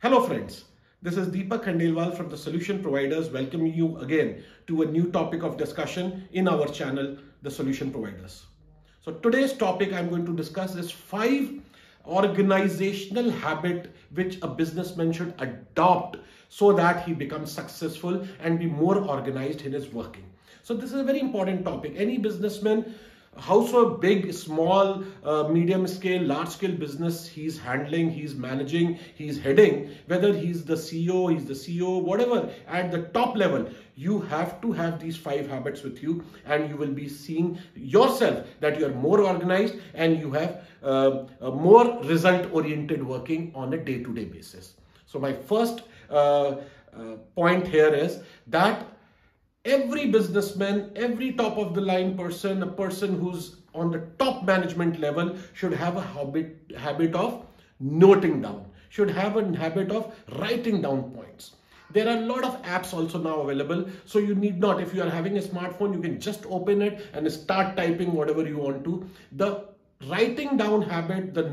Hello friends, this is Deepak Khandelwal from the Solution Providers welcoming you again to a new topic of discussion in our channel, The Solution Providers. So today's topic I'm going to discuss is 5 organizational habits which a businessman should adopt so that he becomes successful and be more organized in his working. So this is a very important topic. Any businessman, howsoever big, small, medium scale, large scale business he's handling, he's managing, he's heading, whether he's the CEO, whatever, at the top level, you have to have these 5 habits with you, and you will be seeing yourself that you are more organized and you have a more result oriented working on a day-to-day basis. So my first point here is that every businessman, every top of the line person, a person who's on the top management level should have a habit of noting down, should have a habit of writing down points. There are a lot of apps also now available, so you need not, if you are having a smartphone, you can just open it and start typing whatever you want to. The writing down habit, the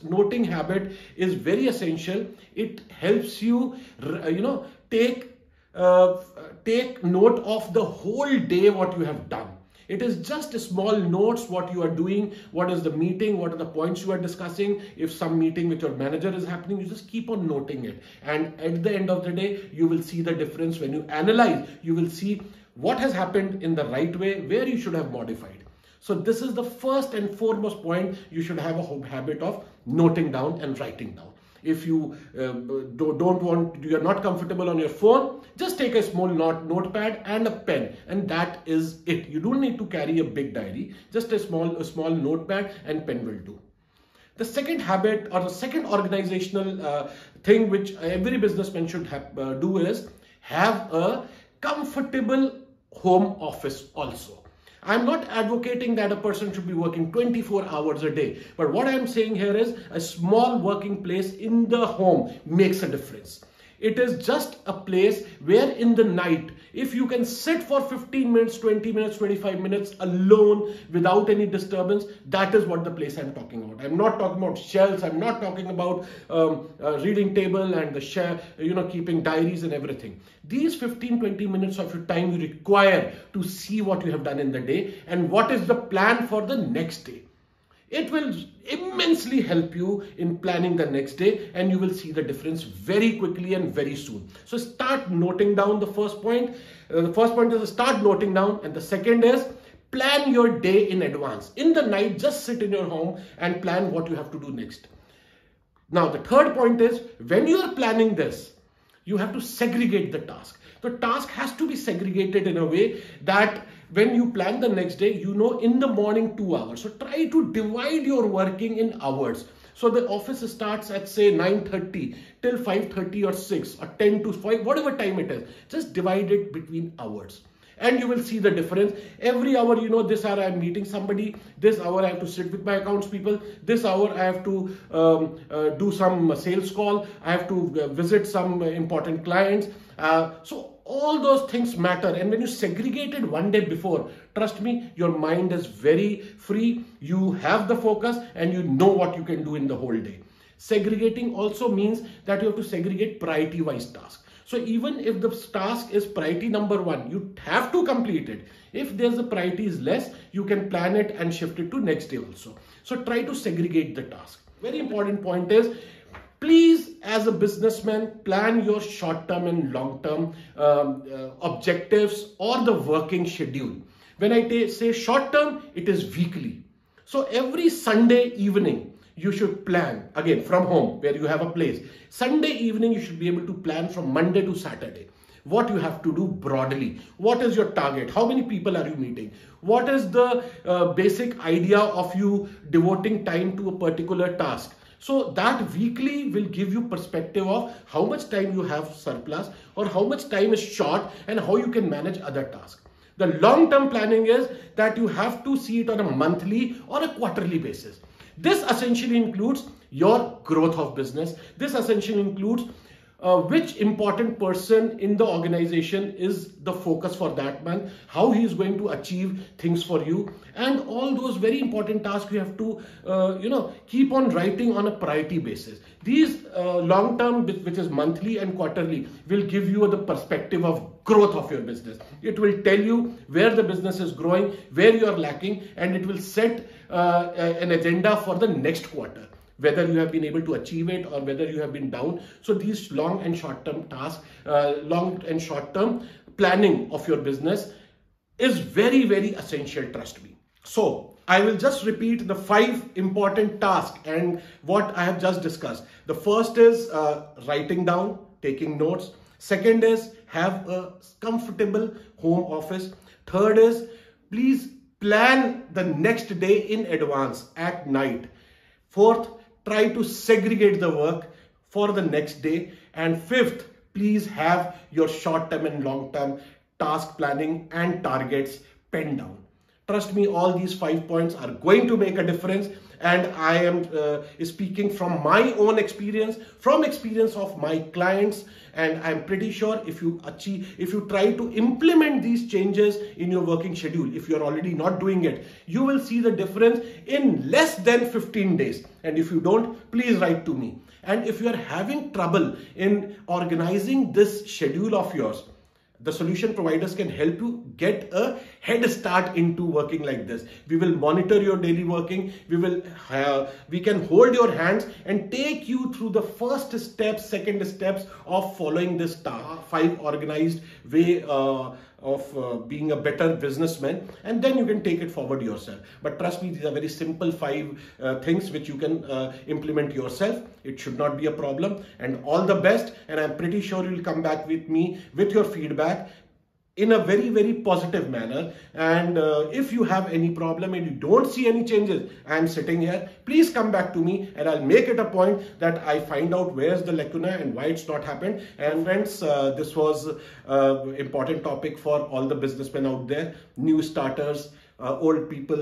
noting habit is very essential. It helps you, take note of the whole day what you have done. It is just small notes what you are doing, what is the meeting, what are the points you are discussing. If some meeting with your manager is happening, you just keep on noting it. And at the end of the day, you will see the difference. When you analyze, you will see what has happened in the right way, where you should have modified. So this is the first and foremost point. You should have a habit of noting down and writing down. If you you are not comfortable on your phone, just take a small notepad and a pen, and that is it. You don't need to carry a big diary. Just a small notepad and pen will do. The second habit, or the second organizational thing which every businessman should do is have a comfortable home office also. I'm not advocating that a person should be working 24 hours a day. But what I'm saying here is a small working place in the home makes a difference. It is just a place where in the night, if you can sit for 15 minutes, 20 minutes, 25 minutes alone without any disturbance, that is what the place I'm talking about. I'm not talking about shelves. I'm not talking about reading table and the keeping diaries and everything. These 15-20 minutes of your time you require to see what you have done in the day and what is the plan for the next day. It will immensely help you in planning the next day, and you will see the difference very quickly and very soon. So start noting down the first point. The first point is start noting down, and the second is plan your day in advance. In the night, just sit in your home and plan what you have to do next. Now, the third point is when you are planning this, you have to segregate the task. The task has to be segregated in a way that when you plan the next day, you know in the morning 2 hours. So try to divide your working in hours. So the office starts at say 9:30 till 5:30 or 6 or 10 to 5, whatever time it is. Just divide it between hours. And you will see the difference. Every hour, this hour I am meeting somebody, this hour I have to sit with my accounts people, this hour I have to do some sales call, I have to visit some important clients. So all those things matter. And when you segregate it one day before, trust me, your mind is very free. You have the focus and you know what you can do in the whole day. Segregating also means that you have to segregate priority-wise tasks. So even if the task is priority number 1, you have to complete it. If there's a priority is less, you can plan it and shift it to next day also. So try to segregate the task. Very important point is, please, as a businessman, plan your short-term and long-term objectives or the working schedule. When I say short-term, it is weekly. So every Sunday evening, you should plan, again, from home where you have a place. Sunday evening, you should be able to plan from Monday to Saturday. What you have to do broadly. What is your target? How many people are you meeting? What is the basic idea of you devoting time to a particular task? So that weekly will give you perspective of how much time you have surplus or how much time is short and how you can manage other tasks. The long-term planning is that you have to see it on a monthly or a quarterly basis. This essentially includes your growth of business. This essentially includes which important person in the organization is the focus for that month, how he is going to achieve things for you, and all those very important tasks you have to keep on writing on a priority basis. These long term, which is monthly and quarterly, will give you the perspective of growth of your business. It will tell you where the business is growing, where you are lacking, and it will set an agenda for the next quarter, whether you have been able to achieve it or whether you have been down. So these long and short-term tasks, long and short-term planning of your business is very, very essential, trust me. So I will just repeat the 5 important tasks and what I have just discussed. The first is writing down, taking notes. Second is have a comfortable home office. Third is please plan the next day in advance at night. Fourth, try to segregate the work for the next day. And fifth, please have your short-term and long-term task planning and targets penned down. Trust me, all these 5 points are going to make a difference. And I am speaking from my own experience, from experience of my clients. And I'm pretty sure if you try to implement these changes in your working schedule, if you're already not doing it, you will see the difference in less than 15 days. And if you don't, please write to me. And if you are having trouble in organizing this schedule of yours, the solution providers can help you get a head start into working like this. We will monitor your daily working. We can hold your hands and take you through the first steps, second steps of following this 5 organized way of being a better businessman, and then you can take it forward yourself. But trust me, these are very simple 5 things which you can implement yourself. It should not be a problem. And all the best. And I'm pretty sure you'll come back with me with your feedback in a very, very positive manner. And if you have any problem and you don't see any changes, I'm sitting here, please come back to me and I'll make it a point that I find out where's the lacuna and why it's not happened. And friends, this was an important topic for all the businessmen out there, new starters, old people,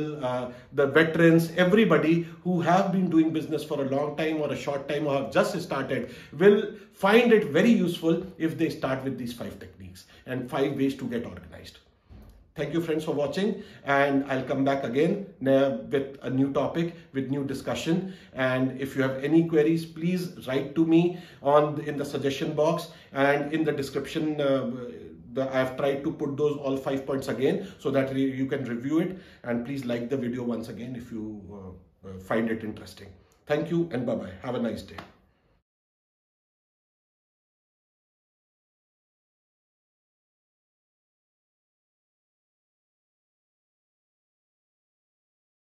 the veterans, everybody who have been doing business for a long time or a short time or have just started will find it very useful if they start with these 5 techniques and 5 ways to get organized. Thank you friends for watching, and I'll come back again with a new topic, with new discussion. And if you have any queries, please write to me in the suggestion box and in the description. I've tried to put those all 5 points again so that you can review it, and please like the video once again if you find it interesting. Thank you and bye-bye. Have a nice day.